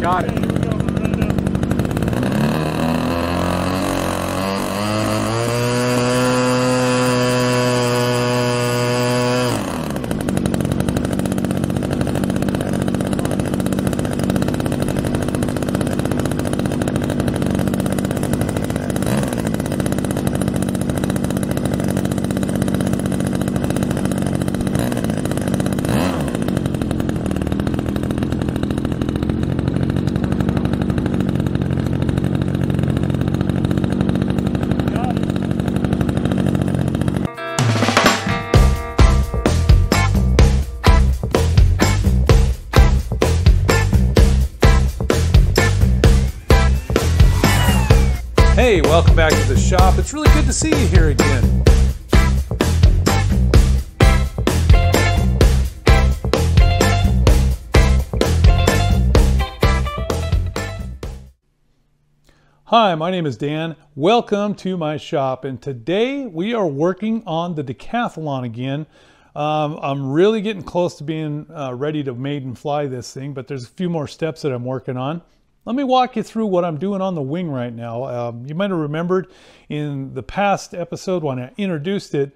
Got it. Hey, welcome back to the shop. It's really good to see you here again. Hi, my name is Dan. Welcome to my shop, and today we are working on the Decathlon again. I'm really getting close to being ready to maiden fly this thing, but there's a few more steps that I'm working on. Let me walk you through what I'm doing on the wing right now. You might have remembered in the past episode when I introduced it,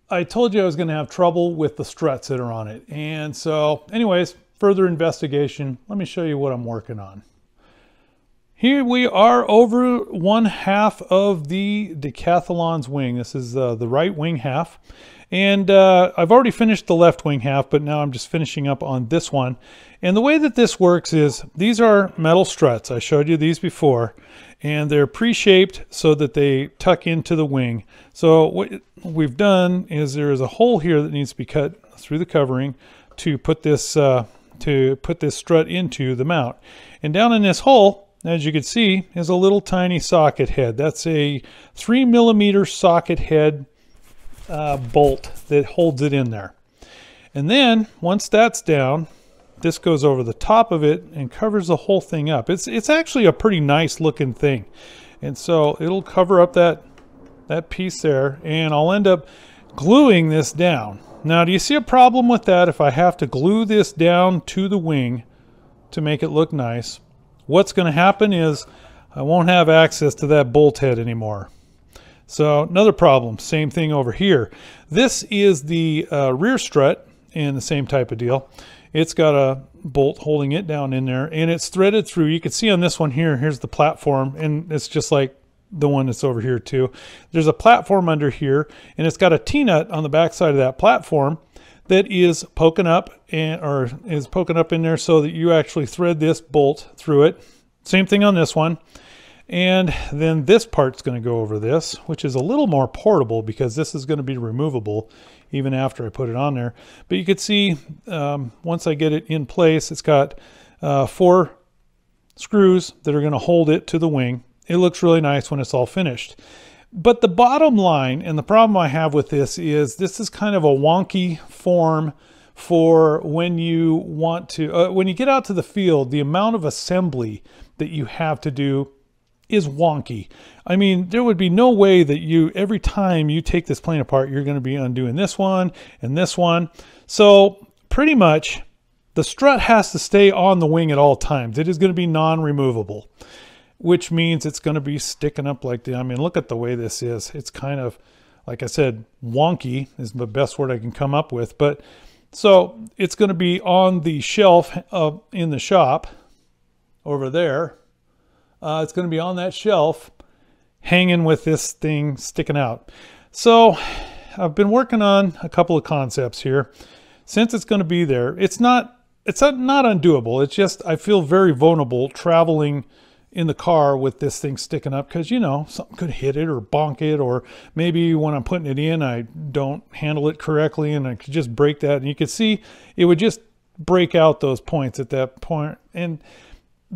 I told you I was going to have trouble with the struts that are on it. And so anyways, further investigation, let me show you what I'm working on. Here we are over one half of the Decathlon's wing. This is the right wing half. And I've already finished the left wing half, but now I'm just finishing up on this one. And the way that this works is these are metal struts. I showed you these before, and they're pre-shaped so that they tuck into the wing. So what we've done is there is a hole here that needs to be cut through the covering to put this strut into the mount. And down in this hole, as you can see, is a little tiny socket head. That's a 3mm socket head bolt that holds it in there. And then once that's down, this goes over the top of it and covers the whole thing up. It's actually a pretty nice looking thing. And so it'll cover up that piece there, and I'll end up gluing this down. Now, do you see a problem with that? If I have to glue this down to the wing to make it look nice, what's going to happen is I won't have access to that bolt head anymore. So another problem, same thing over here. This is the rear strut, and the same type of deal. It's got a bolt holding it down in there, and it's threaded through. You can see on this one here, here's the platform, and it's just like the one that's over here too. There's a platform under here, and it's got a T-nut on the back side of that platform that is poking up in there so that you actually thread this bolt through it. Same thing on this one. And then this part's going to go over this, which is a little more portable because this is going to be removable even after I put it on there. But you can see once I get it in place, it's got 4 screws that are going to hold it to the wing. It looks really nice when it's all finished. But the bottom line, and the problem I have with this is kind of a wonky form for when you want to, when you get out to the field, the amount of assembly that you have to do is wonky. I mean, there would be no way that every time you take this plane apart, you're going to be undoing this one and this one. So pretty much the strut has to stay on the wing at all times. It is going to be non-removable, which means it's going to be sticking up like the, I mean, look at the way this is. It's kind of, like I said, wonky is the best word I can come up with. But so it's going to be on the shelf in the shop over there. It's going to be on that shelf hanging with this thing sticking out. So I've been working on a couple of concepts here. Since it's going to be there, it's not undoable. It's just I feel very vulnerable traveling in the car with this thing sticking up because, you know, something could hit it or bonk it, or maybe when I'm putting it in, I don't handle it correctly and I could just break that. And you could see it would just break out those points at that point. And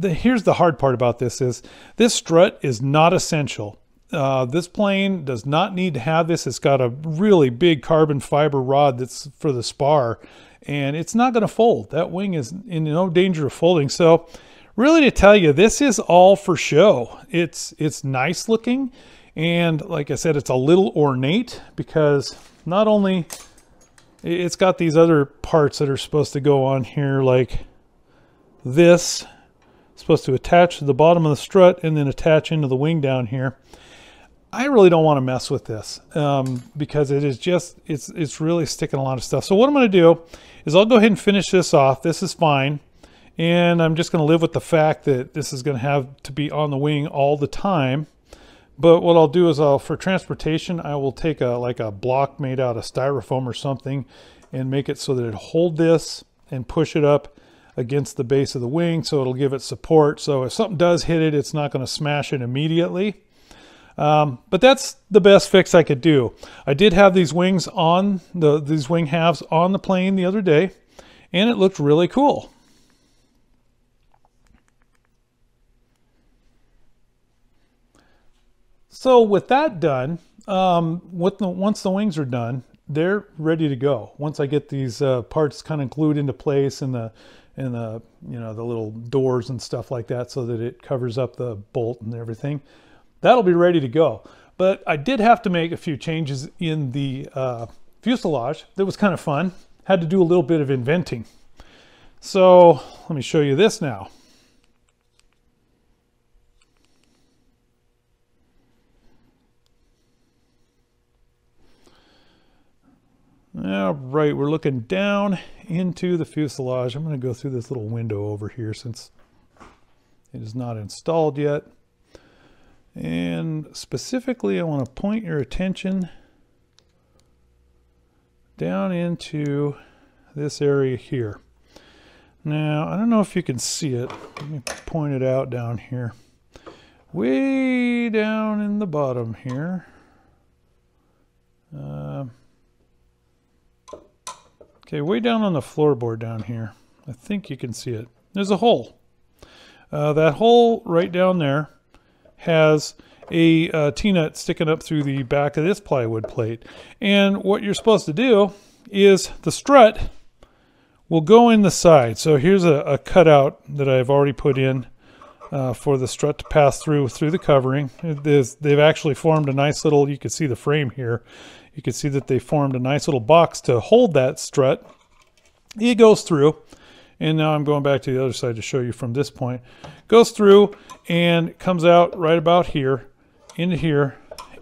here's the hard part about this is this strut is not essential. This plane does not need to have this. It's got a really big carbon fiber rod that's for the spar, and it's not going to fold. That wing is in no danger of folding. So really, to tell you, this is all for show. It's nice looking, and like I said, it's a little ornate because not only it's got these other parts that are supposed to go on here like this supposed to attach to the bottom of the strut and then attach into the wing down here. I really don't want to mess with this because it is just, it's really sticking a lot of stuff. So what I'm going to do is I'll go ahead and finish this off. This is fine. And I'm just going to live with the fact that this is going to have to be on the wing all the time. But what I'll do is for transportation, I will take like a block made out of styrofoam or something and make it so that it hold this and push it up against the base of the wing so it'll give it support. So if something does hit it, it's not going to smash it immediately. But that's the best fix I could do. I did have these wings on, these wing halves on the plane the other day, and it looked really cool. So with that done, once the wings are done, they're ready to go. Once I get these parts kind of glued into place and the you know, the little doors and stuff like that so that it covers up the bolt and everything, that'll be ready to go. But I did have to make a few changes in the fuselage. That was kind of fun. Had to do a little bit of inventing. So let me show you this now. All right, we're looking down into the fuselage. I'm going to go through this little window over here since it is not installed yet. And specifically, I want to point your attention down into this area here. Now, I don't know if you can see it. Let me point it out down here. Way down in the bottom here. Okay, way down on the floorboard down here. I think you can see it. There's a hole. That hole right down there has a T-nut sticking up through the back of this plywood plate. And what you're supposed to do is the strut will go in the side. So here's a cutout that I've already put in for the strut to pass through the covering. They've actually formed a nice little, you can see the frame here. You can see that they formed a nice little box to hold that strut. It goes through, and now I'm going back to the other side to show you from this point. Goes through and comes out right about here, into here,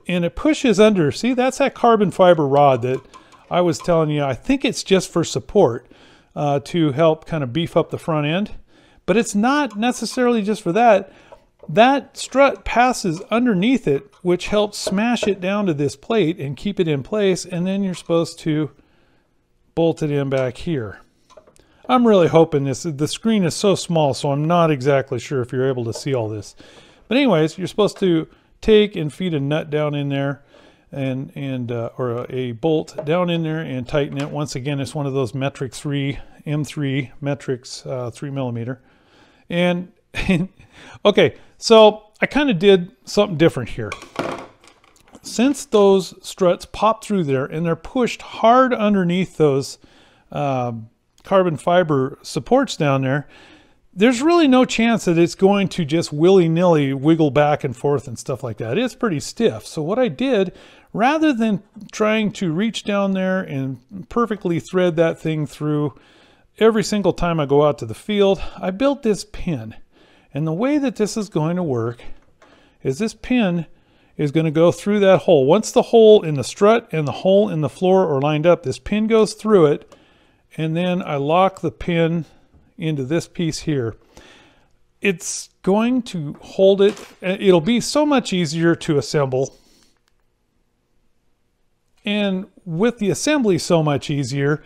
and it pushes under. See, that's that carbon fiber rod that I was telling you. I think it's just for support to help kind of beef up the front end, but it's not necessarily just for that. That strut passes underneath it, which helps smash it down to this plate and keep it in place, and then you're supposed to bolt it in back here. I'm really hoping the screen is so small, so I'm not exactly sure if you're able to see all this. But anyways, you're supposed to take and feed a nut down in there or a bolt down in there and tighten it. Once again, it's one of those metric 3, M3 metrics 3mm. And okay, so I kind of did something different here. Since those struts pop through there and they're pushed hard underneath those carbon fiber supports down there, there's really no chance that it's going to just willy-nilly wiggle back and forth and stuff like that. It's pretty stiff. So what I did, rather than trying to reach down there and perfectly thread that thing through every single time I go out to the field, I built this pin. And the way that this is going to work is this pin is going to go through that hole. Once the hole in the strut and the hole in the floor are lined up, this pin goes through it, and then I lock the pin into this piece here. It's going to hold it. It'll be so much easier to assemble. And with the assembly so much easier,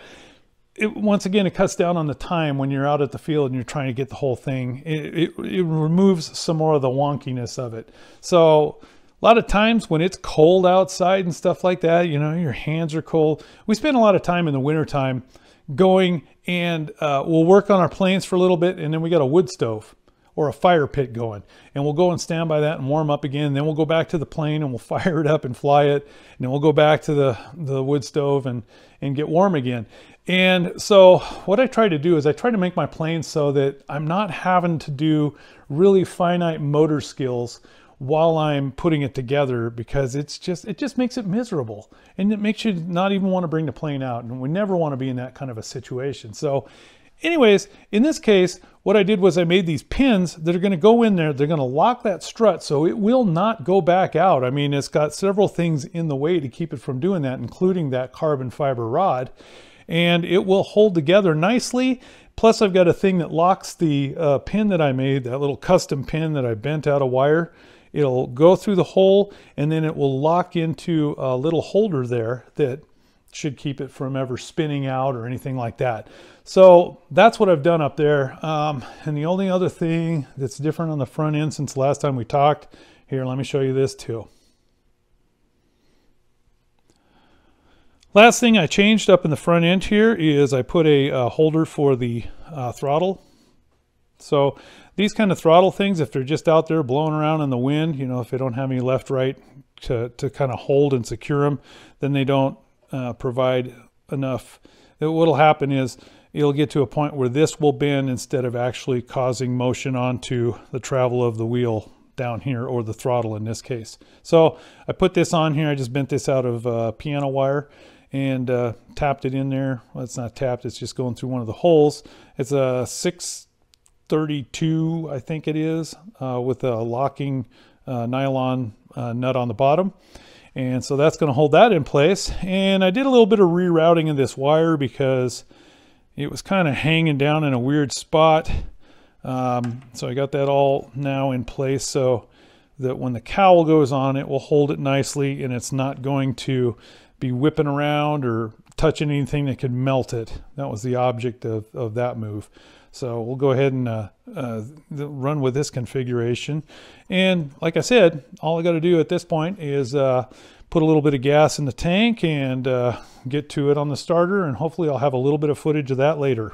once again, it cuts down on the time when you're out at the field and you're trying to get the whole thing. It removes some more of the wonkiness of it. So a lot of times when it's cold outside and stuff like that, you know, your hands are cold. We spend a lot of time in the wintertime going and we'll work on our planes for a little bit, and then we got a wood stove or a fire pit going, and we'll go and stand by that and warm up again. And then we'll go back to the plane and we'll fire it up and fly it, and then we'll go back to the wood stove and get warm again. And so what I try to do is I try to make my planes so that I'm not having to do really finite motor skills while I'm putting it together, because it just makes it miserable, and it makes you not even want to bring the plane out, and we never want to be in that kind of a situation. So anyways, in this case, what I did was I made these pins that are going to go in there. They're going to lock that strut so it will not go back out. I mean, it's got several things in the way to keep it from doing that, including that carbon fiber rod. And it will hold together nicely. Plus, I've got a thing that locks the pin that I made, that little custom pin that I bent out of wire. It'll go through the hole, and then it will lock into a little holder there that should keep it from ever spinning out or anything like that. So that's what I've done up there. And the only other thing that's different on the front end since the last time we talked, here, let me show you this too. Last thing I changed up in the front end here is I put a holder for the throttle. So these kind of throttle things, if they're just out there blowing around in the wind, you know, if they don't have any left-right to kind of hold and secure them, then they don't provide enough. What'll happen is it'll get to a point where this will bend instead of actually causing motion onto the travel of the wheel down here, or the throttle in this case. So I put this on here. I just bent this out of piano wire and tapped it in there. Well, it's not tapped, it's just going through one of the holes. It's a 632, I think it is, with a locking nylon nut on the bottom. And so that's going to hold that in place. And I did a little bit of rerouting of this wire because it was kind of hanging down in a weird spot. So I got that all now in place so that when the cowl goes on, it will hold it nicely and it's not going to be whipping around or touching anything that could melt it. That was the object of that move. So we'll go ahead and run with this configuration. And like I said, all I got to do at this point is put a little bit of gas in the tank and get to it on the starter, and hopefully I'll have a little bit of footage of that later.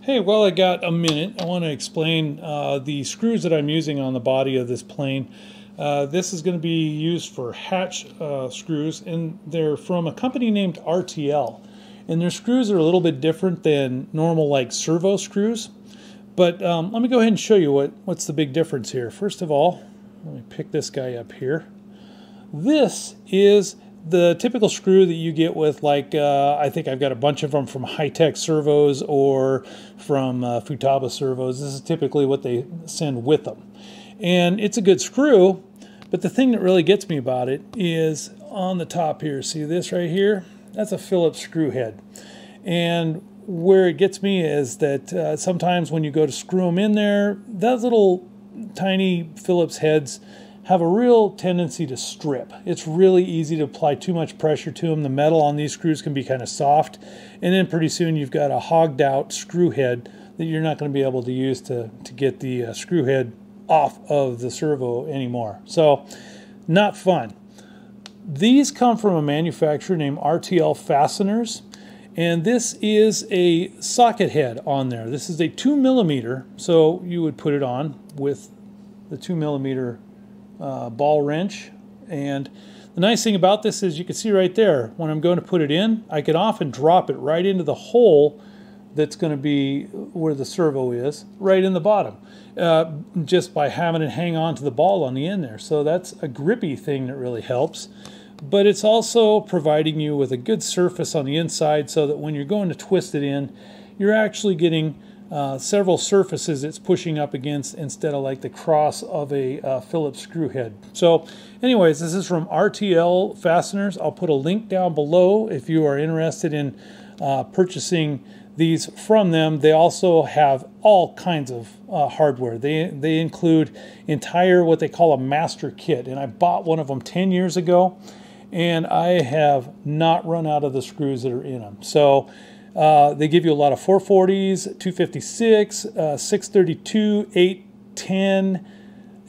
Hey, while I got a minute, I want to explain the screws that I'm using on the body of this plane. This is going to be used for hatch screws, and they're from a company named Rtl. And their screws are a little bit different than normal like servo screws. But let me go ahead and show you what's the big difference here. First of all, let me pick this guy up here. This is the typical screw that you get with, like, I think I've got a bunch of them from High-Tech servos or from Futaba servos. This is typically what they send with them. And it's a good screw, but the thing that really gets me about it is on the top here. See this right here? That's a Phillips screw head. And where it gets me is that sometimes when you go to screw them in there, those little tiny Phillips heads have a real tendency to strip. It's really easy to apply too much pressure to them. The metal on these screws can be kind of soft, and then pretty soon you've got a hogged out screw head that you're not going to be able to use to get the screw head off of the servo anymore. So not fun. These come from a manufacturer named Rtl Fasteners, and this is a socket head on there. This is a 2mm, so you would put it on with the 2mm ball wrench. And the nice thing about this is you can see right there, when I'm going to put it in, I can often drop it right into the hole that's going to be where the servo is, right in the bottom, just by having it hang on to the ball on the end there. So that's a grippy thing that really helps. But it's also providing you with a good surface on the inside so that when you're going to twist it in, you're actually getting several surfaces it's pushing up against instead of like the cross of a Phillips screw head. So anyways, this is from Rtl Fasteners. I'll put a link down below if you are interested in purchasing these from them. They also have all kinds of hardware. They include entire what they call a master kit, and I bought one of them 10 years ago, and I have not run out of the screws that are in them. So they give you a lot of 440s, 256, 632, 810,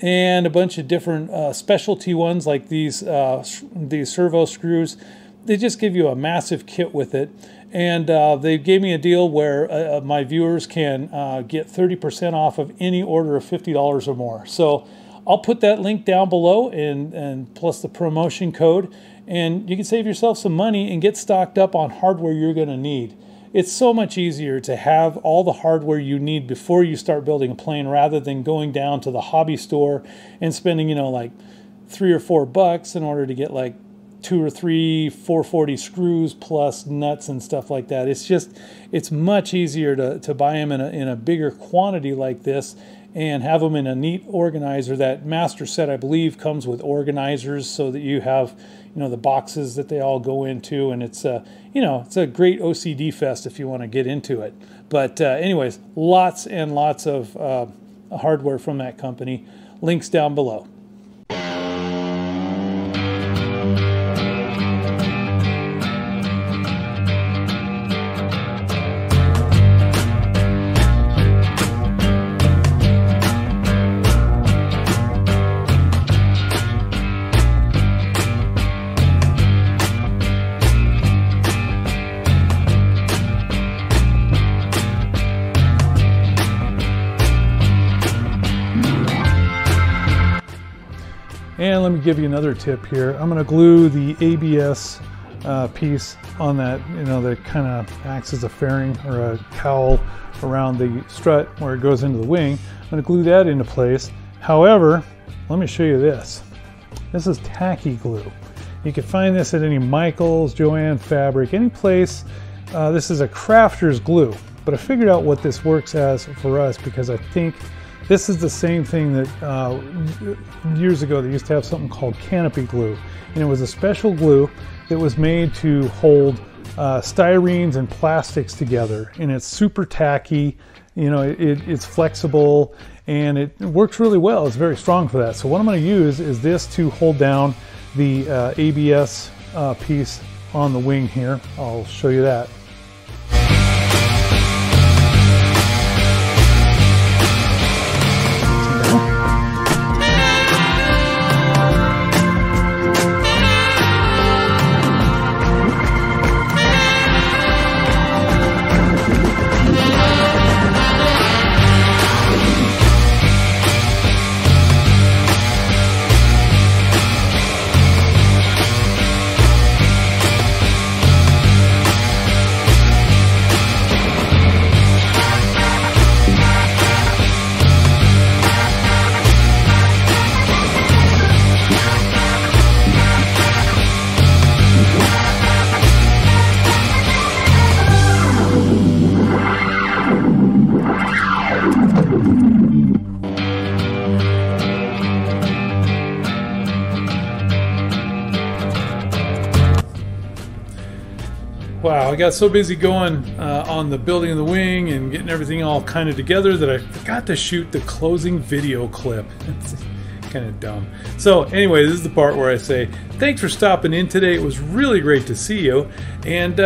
and a bunch of different specialty ones like these servo screws. They just give you a massive kit with it. And they gave me a deal where my viewers can get 30% off of any order of $50 or more. So I'll put that link down below and plus the promotion code, and you can save yourself some money and get stocked up on hardware you're going to need. It's so much easier to have all the hardware you need before you start building a plane rather than going down to the hobby store and spending, you know, like $3 or $4 in order to get like 2 or 3 440 screws plus nuts and stuff like that. It's much easier to buy them in a bigger quantity like this and have them in a neat organizer. That master set, I believe, comes with organizers so that you have, you know, the boxes that they all go into, and it's you know, it's a great OCD fest if you want to get into it. But anyways, lots and lots of hardware from that company. Links down below. And let me give you another tip here. I'm going to glue the ABS piece on that, you know, that kind of acts as a fairing or a cowl around the strut where it goes into the wing. I'm going to glue that into place. However, let me show you this. This is Tacky Glue. You can find this at any Michaels, Joann Fabric, any place. This is a crafter's glue, but I figured out what this works as for us because I think this is the same thing that years ago they used to have something called Canopy Glue, and it was a special glue that was made to hold styrenes and plastics together, and it's super tacky. You know, it's flexible and it works really well. It's very strong for that. So what I'm going to use is this to hold down the ABS piece on the wing here. I'll show you that. Wow, I got so busy going on the building of the wing and getting everything all kind of together that I forgot to shoot the closing video clip. It's kind of dumb. So anyway, this is the part where I say, thanks for stopping in today. It was really great to see you. And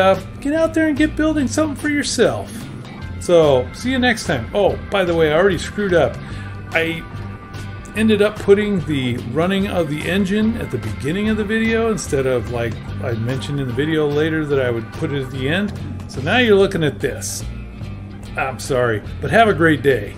get out there and get building something for yourself. So see you next time. Oh, by the way, I already screwed up. I ended up putting the running of the engine at the beginning of the video instead of, like I mentioned in the video later, that I would put it at the end. So now you're looking at this. I'm sorry, but have a great day.